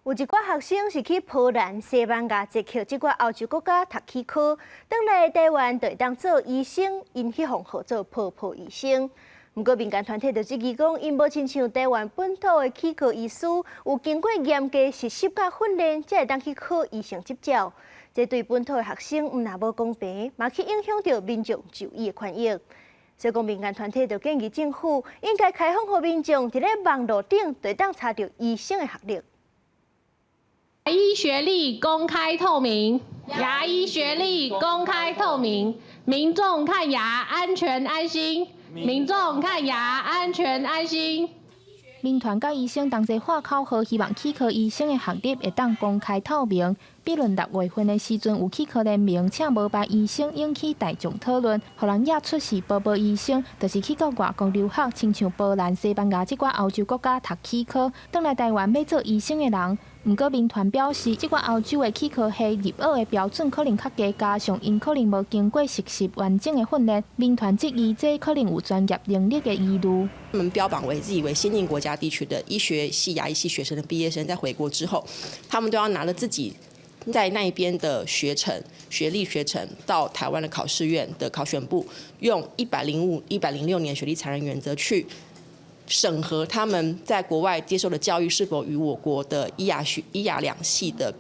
有一寡学生是去波兰、西班牙接去这寡欧洲国家读起科，返来台湾就会当做医生，因希望号做泡泡医生。不过民间团体就质疑讲，因无亲像台湾本土的起科医师，有经过严格实习甲训练，才会当去考医生执照。这对本土的学生唔那无公平，嘛去影响到民众就医的权益。所以讲，民间团体就建议政府应该开放给民众伫咧网络顶就当查到医生的学历。牙医学历公开透明，牙医学历公开透明，民众看牙安全安心，民众看牙安全安心。民团甲医生同齐画口号，希望起科医生的学历会当公开透明。比论6月份的时阵，有起科联名请无牌医生引起大众讨论，互人也出是宝宝医生，就是去到外国留学，亲像波兰、西班牙这寡欧洲国家读起科，返来台湾要做医生的人。不过，民团表示，这寡欧洲的起科系入学的标准可能较低，加上因可能无经过实习完整的训练，民团质疑这可能有专业能力的疑虑。他们标榜为自己为先进国家地区的医学系、牙医系学生的毕业生，在回国之后，他们都要拿了自己在那一边的学历学程到台湾的考试院的考选部，用105、106年学历才能原则去审核他们在国外接受的教育是否与我国的医牙两系的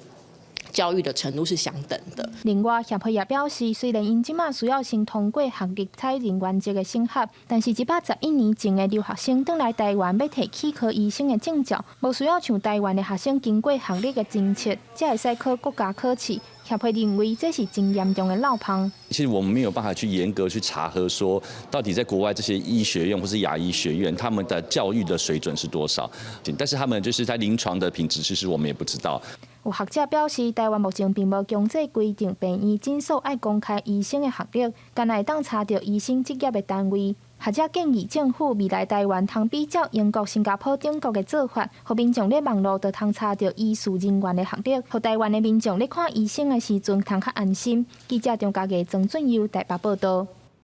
教育的程度是相等的。另外，协会也表示，虽然因即马需要先通过学历采人原则的审核，但是111年前的留学生返来台湾要摕起科医生的证照，无需要像台湾的学生经过学历的侦测，才会使考国家考试。协会认为这是真严重的漏洞。其实我们没有办法去严格去查核说，到底在国外这些医学院或是牙医学院，他们的教育的水准是多少？但是他们就是在临床的品质，其实我们也不知道。有学者表示，台湾目前并无强制规定病院诊所爱公开医生的学历，敢会当查到医生职业的单位。学者建议政府未来台湾通比照英国、新加坡等国的做法，互民众咧网络就通查到医事人员的学历，互台湾的民众咧看医生的时阵通较安心。记者张家嘅曾俊佑台北报道。